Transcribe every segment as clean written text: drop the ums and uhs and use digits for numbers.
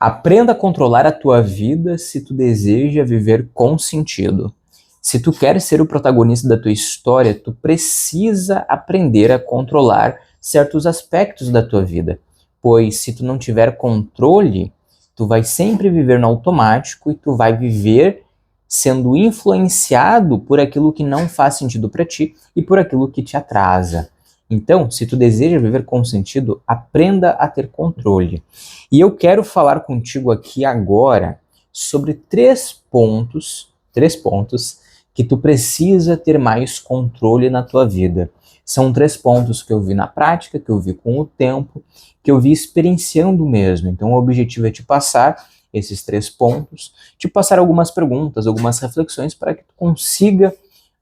Aprenda a controlar a tua vida se tu deseja viver com sentido. Se tu quer ser o protagonista da tua história, tu precisa aprender a controlar certos aspectos da tua vida. Pois se tu não tiver controle, tu vai sempre viver no automático e tu vai viver sendo influenciado por aquilo que não faz sentido para ti e por aquilo que te atrasa. Então, se tu deseja viver com sentido, aprenda a ter controle. E eu quero falar contigo aqui agora sobre três pontos que tu precisa ter mais controle na tua vida. São 3 pontos que eu vi na prática, que eu vi com o tempo, que eu vi experienciando mesmo. Então o objetivo é te passar esses 3 pontos, te passar algumas perguntas, algumas reflexões para que tu consiga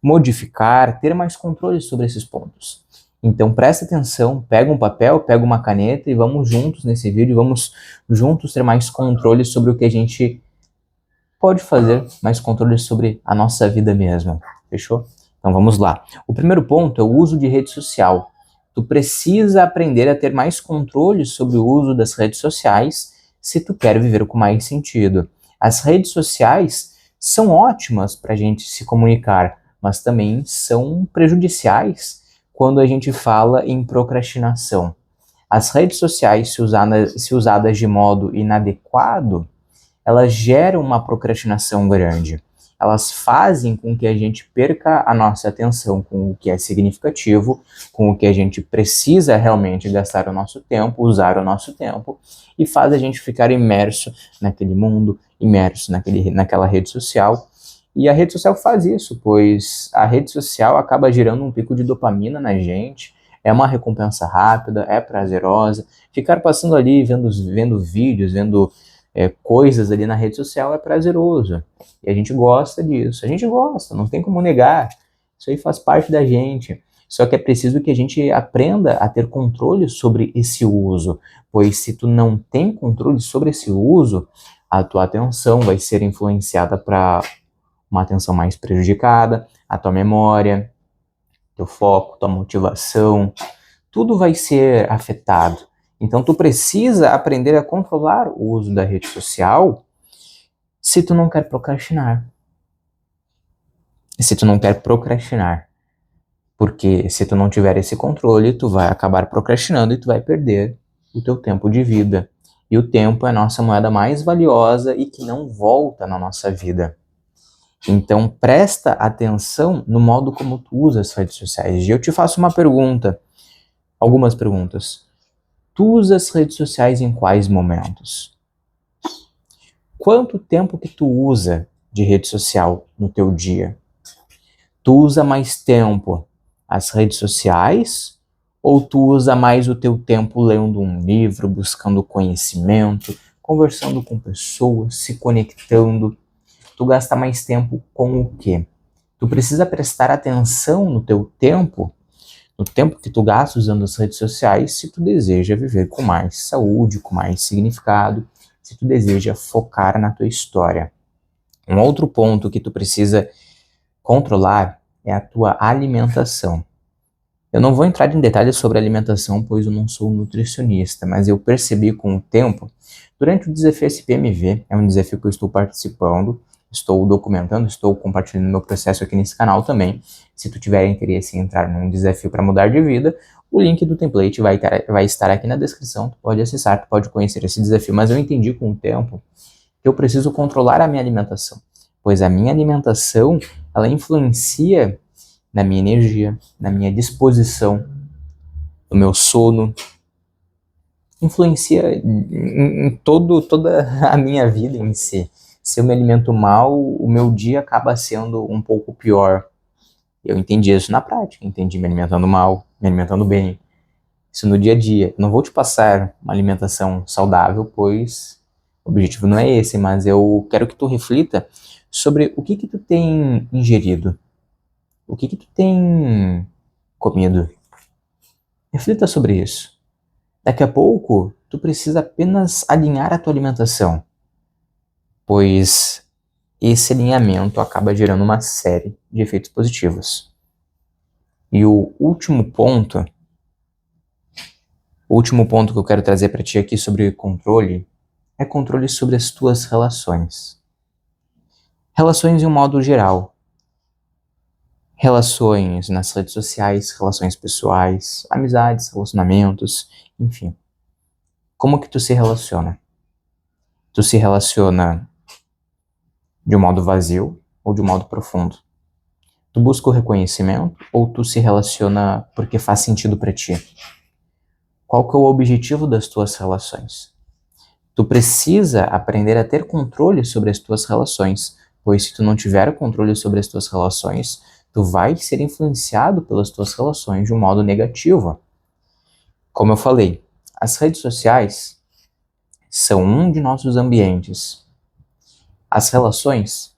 modificar, ter mais controle sobre esses pontos. Então presta atenção, pega um papel, pega uma caneta e vamos juntos nesse vídeo, vamos juntos ter mais controle sobre o que a gente pode fazer, mais controle sobre a nossa vida mesmo. Fechou? Então vamos lá. O primeiro ponto é o uso de rede social. Tu precisa aprender a ter mais controle sobre o uso das redes sociais se tu quer viver com mais sentido. As redes sociais são ótimas para a gente se comunicar, mas também são prejudiciais quando a gente fala em procrastinação. As redes sociais, se usadas de modo inadequado, elas geram uma procrastinação grande. Elas fazem com que a gente perca a nossa atenção com o que é significativo, com o que a gente precisa realmente gastar o nosso tempo, usar o nosso tempo, e faz a gente ficar imerso naquele mundo, imerso naquela rede social. E a rede social faz isso, pois a rede social acaba gerando um pico de dopamina na gente, é uma recompensa rápida, é prazerosa. Ficar passando ali, vendo vídeos, vendo coisas ali na rede social é prazeroso. E a gente gosta disso. A gente gosta, não tem como negar. Isso aí faz parte da gente. Só que é preciso que a gente aprenda a ter controle sobre esse uso. Pois se tu não tem controle sobre esse uso, a tua atenção vai ser influenciada para uma atenção mais prejudicada, a tua memória, teu foco, tua motivação, tudo vai ser afetado. Então tu precisa aprender a controlar o uso da rede social se tu não quer procrastinar. Se tu não quer procrastinar. Porque se tu não tiver esse controle, tu vai acabar procrastinando e tu vai perder o teu tempo de vida. E o tempo é a nossa moeda mais valiosa e que não volta na nossa vida. Então presta atenção no modo como tu usa as redes sociais. E eu te faço uma pergunta, algumas perguntas. Tu usa as redes sociais em quais momentos? Quanto tempo que tu usa de rede social no teu dia? Tu usa mais tempo as redes sociais ou tu usa mais o teu tempo lendo um livro, buscando conhecimento, conversando com pessoas, se conectando? Tu gasta mais tempo com o quê? Tu precisa prestar atenção no teu tempo, no tempo que tu gasta usando as redes sociais, se tu deseja viver com mais saúde, com mais significado, se tu deseja focar na tua história. Um outro ponto que tu precisa controlar é a tua alimentação. Eu não vou entrar em detalhes sobre alimentação, pois eu não sou nutricionista, mas eu percebi com o tempo, durante o desafio SPMV, é um desafio que eu estou participando, estou documentando, estou compartilhando meu processo aqui nesse canal também. Se tu tiver interesse em entrar num desafio para mudar de vida, o link do template vai estar aqui na descrição, tu pode acessar, tu pode conhecer esse desafio. Mas eu entendi com o tempo que eu preciso controlar a minha alimentação, pois a minha alimentação, ela influencia na minha energia, na minha disposição, no meu sono, influencia em toda a minha vida em si. Se eu me alimento mal, o meu dia acaba sendo um pouco pior. Eu entendi isso na prática, entendi me alimentando mal, me alimentando bem. Isso no dia a dia. Eu não vou te passar uma alimentação saudável, pois o objetivo não é esse, mas eu quero que tu reflita sobre o que tu tem ingerido, o que tu tem comido. Reflita sobre isso. Daqui a pouco, tu precisa apenas alinhar a tua alimentação, pois esse alinhamento acaba gerando uma série de efeitos positivos. E o último ponto que eu quero trazer para ti aqui sobre controle é controle sobre as tuas relações. Relações de um modo geral. Relações nas redes sociais, relações pessoais, amizades, relacionamentos, enfim. Como que tu se relaciona? Tu se relaciona de um modo vazio ou de um modo profundo? Tu busca o reconhecimento ou tu se relaciona porque faz sentido pra ti? Qual que é o objetivo das tuas relações? Tu precisa aprender a ter controle sobre as tuas relações, pois se tu não tiver controle sobre as tuas relações, tu vai ser influenciado pelas tuas relações de um modo negativo. Como eu falei, as redes sociais são um de nossos ambientes. As relações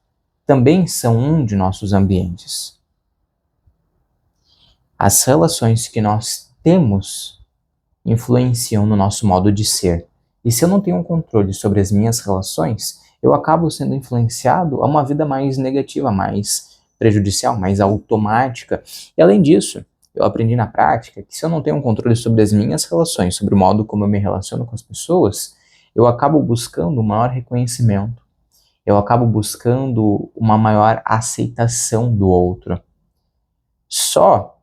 também são um de nossos ambientes. As relações que nós temos influenciam no nosso modo de ser. E se eu não tenho um controle sobre as minhas relações, eu acabo sendo influenciado a uma vida mais negativa, mais prejudicial, mais automática. E além disso, eu aprendi na prática que se eu não tenho um controle sobre as minhas relações, sobre o modo como eu me relaciono com as pessoas, eu acabo buscando um maior reconhecimento. Eu acabo buscando uma maior aceitação do outro. Só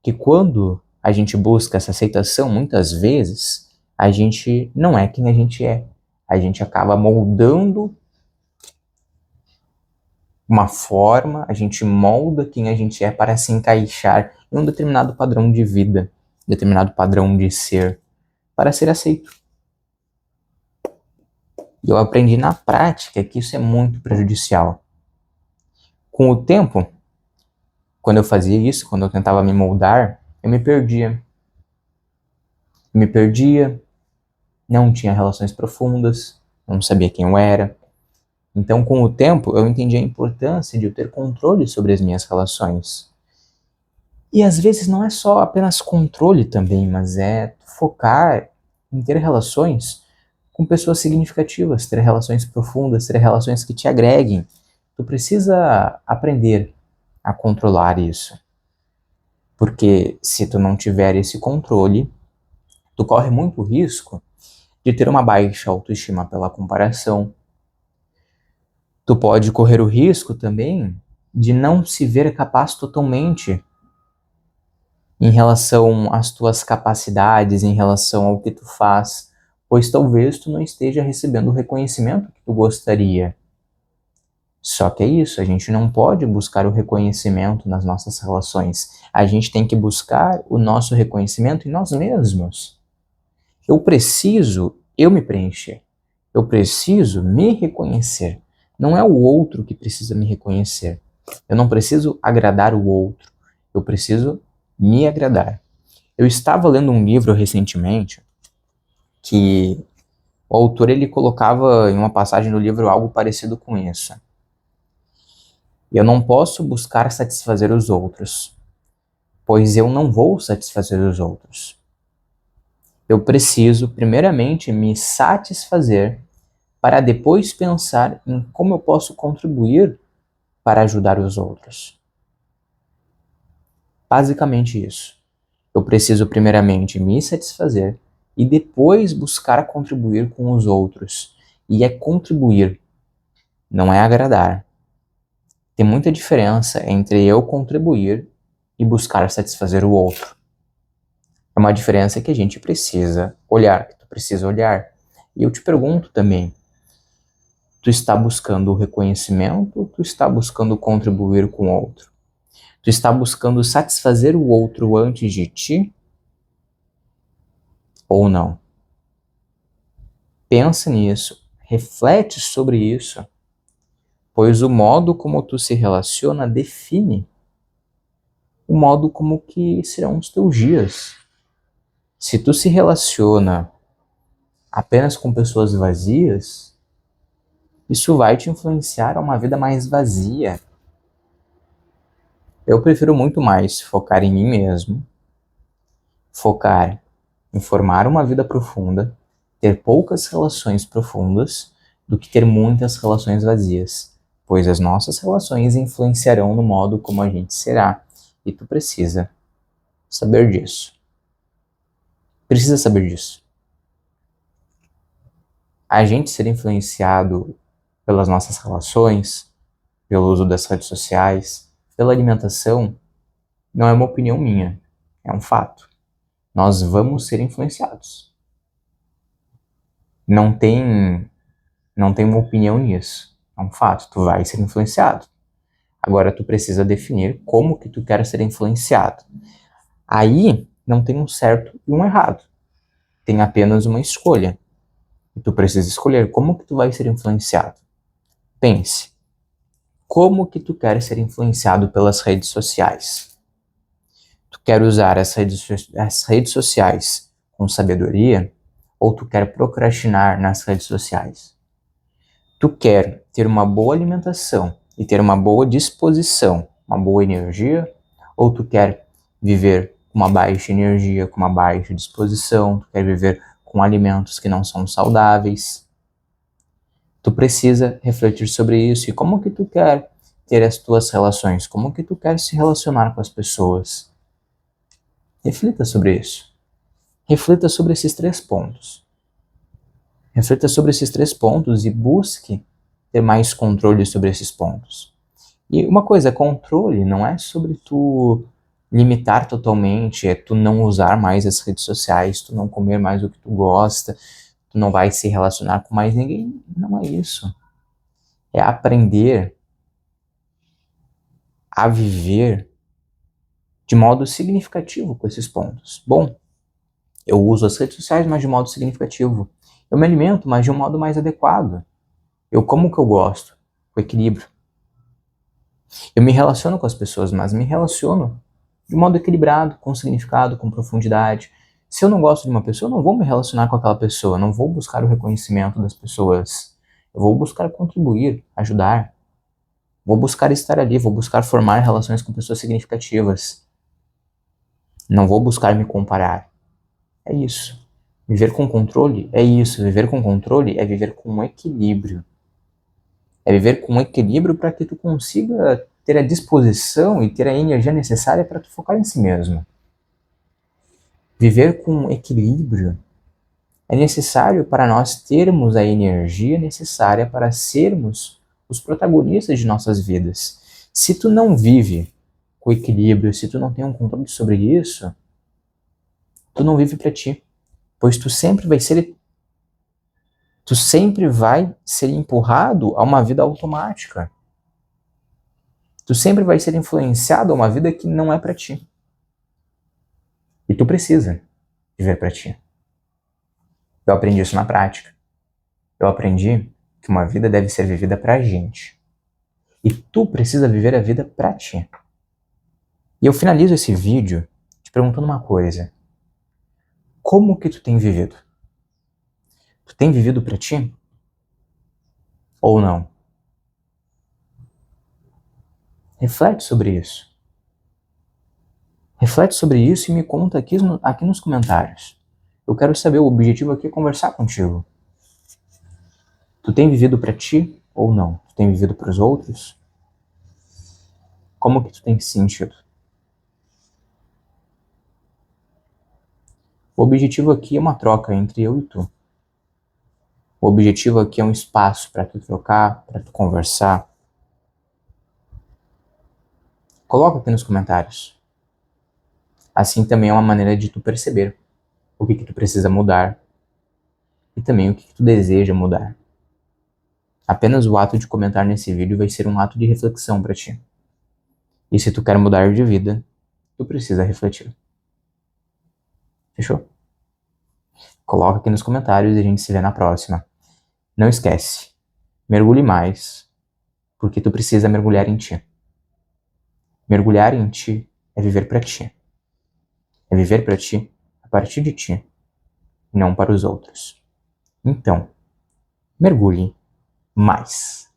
que quando a gente busca essa aceitação, muitas vezes, a gente não é quem a gente é. A gente acaba moldando uma forma, a gente molda quem a gente é para se encaixar em um determinado padrão de vida, determinado padrão de ser, para ser aceito. E eu aprendi na prática que isso é muito prejudicial. Com o tempo, quando eu fazia isso, quando eu tentava me moldar, eu me perdia. Não tinha relações profundas, não sabia quem eu era. Então, com o tempo, eu entendi a importância de eu ter controle sobre as minhas relações. E às vezes não é só apenas controle também, mas é focar em ter relações com pessoas significativas, ter relações profundas, ter relações que te agreguem. Tu precisa aprender a controlar isso. Porque se tu não tiver esse controle, tu corre muito risco de ter uma baixa autoestima pela comparação. Tu pode correr o risco também de não se ver capaz totalmente em relação às tuas capacidades, em relação ao que tu faz, pois talvez tu não esteja recebendo o reconhecimento que tu gostaria. Só que é isso, a gente não pode buscar o reconhecimento nas nossas relações. A gente tem que buscar o nosso reconhecimento em nós mesmos. Eu preciso eu me preencher. Eu preciso me reconhecer. Não é o outro que precisa me reconhecer. Eu não preciso agradar o outro. Eu preciso me agradar. Eu estava lendo um livro recentemente que o autor ele colocava em uma passagem do livro algo parecido com isso. Eu não posso buscar satisfazer os outros, pois eu não vou satisfazer os outros. Eu preciso, primeiramente, me satisfazer para depois pensar em como eu posso contribuir para ajudar os outros. Basicamente isso. Eu preciso primeiramente me satisfazer e depois buscar contribuir com os outros. E é contribuir, não é agradar. Tem muita diferença entre eu contribuir e buscar satisfazer o outro. É uma diferença que a gente precisa olhar, que tu precisa olhar. E eu te pergunto também, tu está buscando o reconhecimento ou tu está buscando contribuir com o outro? Tu está buscando satisfazer o outro antes de ti? Ou não? Pensa nisso, reflete sobre isso, pois o modo como tu se relaciona define o modo como que serão os teus dias. Se tu se relaciona apenas com pessoas vazias, isso vai te influenciar a uma vida mais vazia. Eu prefiro muito mais focar em mim mesmo, focar em formar uma vida profunda, ter poucas relações profundas, do que ter muitas relações vazias, pois as nossas relações influenciarão no modo como a gente será, e tu precisa saber disso. Precisa saber disso. A gente ser influenciado pelas nossas relações, pelo uso das redes sociais, pela alimentação, não é uma opinião minha, é um fato. Nós vamos ser influenciados. Não tem uma opinião nisso. É um fato, tu vai ser influenciado. Agora tu precisa definir como que tu quer ser influenciado. Aí não tem um certo e um errado. Tem apenas uma escolha. E tu precisa escolher como que tu vai ser influenciado. Pense, como que tu quer ser influenciado pelas redes sociais? Tu quer usar as redes sociais com sabedoria ou tu quer procrastinar nas redes sociais? Tu quer ter uma boa alimentação e ter uma boa disposição, uma boa energia, ou tu quer viver com uma baixa energia, com uma baixa disposição, tu quer viver com alimentos que não são saudáveis? Tu precisa refletir sobre isso e como que tu quer ter as tuas relações, como que tu quer se relacionar com as pessoas. Reflita sobre isso. Reflita sobre esses 3 pontos. Reflita sobre esses 3 pontos e busque ter mais controle sobre esses pontos. E uma coisa, controle não é sobre tu limitar totalmente, é tu não usar mais as redes sociais, tu não comer mais o que tu gosta, tu não vai se relacionar com mais ninguém. Não é isso. É aprender a viver de modo significativo com esses pontos. Bom, eu uso as redes sociais, mas de modo significativo. Eu me alimento, mas de um modo mais adequado. Eu como o que eu gosto, com equilíbrio. Eu me relaciono com as pessoas, mas me relaciono de modo equilibrado, com significado, com profundidade. Se eu não gosto de uma pessoa, eu não vou me relacionar com aquela pessoa, não vou buscar o reconhecimento das pessoas. Eu vou buscar contribuir, ajudar. Vou buscar estar ali, vou buscar formar relações com pessoas significativas. Não vou buscar me comparar. É isso. Viver com controle é isso. Viver com controle é viver com um equilíbrio. É viver com um equilíbrio para que tu consiga ter a disposição e ter a energia necessária para tu focar em si mesmo. Viver com equilíbrio é necessário para nós termos a energia necessária para sermos os protagonistas de nossas vidas. Se tu não vive com equilíbrio, se tu não tem um controle sobre isso, tu não vive para ti, pois tu sempre vai ser empurrado a uma vida automática. Tu sempre vai ser influenciado a uma vida que não é para ti. E tu precisa viver para ti. Eu aprendi isso na prática. Eu aprendi que uma vida deve ser vivida pra gente. E tu precisa viver a vida pra ti. E eu finalizo esse vídeo te perguntando uma coisa. Como que tu tem vivido? Tu tem vivido pra ti? Ou não? Reflete sobre isso. Reflete sobre isso e me conta aqui nos comentários. Eu quero saber, o objetivo aqui é conversar contigo. Tu tem vivido pra ti ou não? Tu tem vivido pros outros? Como que tu tem se sentido? O objetivo aqui é uma troca entre eu e tu. O objetivo aqui é um espaço para tu trocar, para tu conversar. Coloca aqui nos comentários. Assim também é uma maneira de tu perceber o que tu precisa mudar e também o que tu deseja mudar. Apenas o ato de comentar nesse vídeo vai ser um ato de reflexão para ti. E se tu quer mudar de vida, tu precisa refletir. Fechou? Coloca aqui nos comentários e a gente se vê na próxima. Não esquece, mergulhe mais, porque tu precisa mergulhar em ti. Mergulhar em ti é viver para ti. É viver para ti, a partir de ti, e não para os outros. Então, mergulhe mais.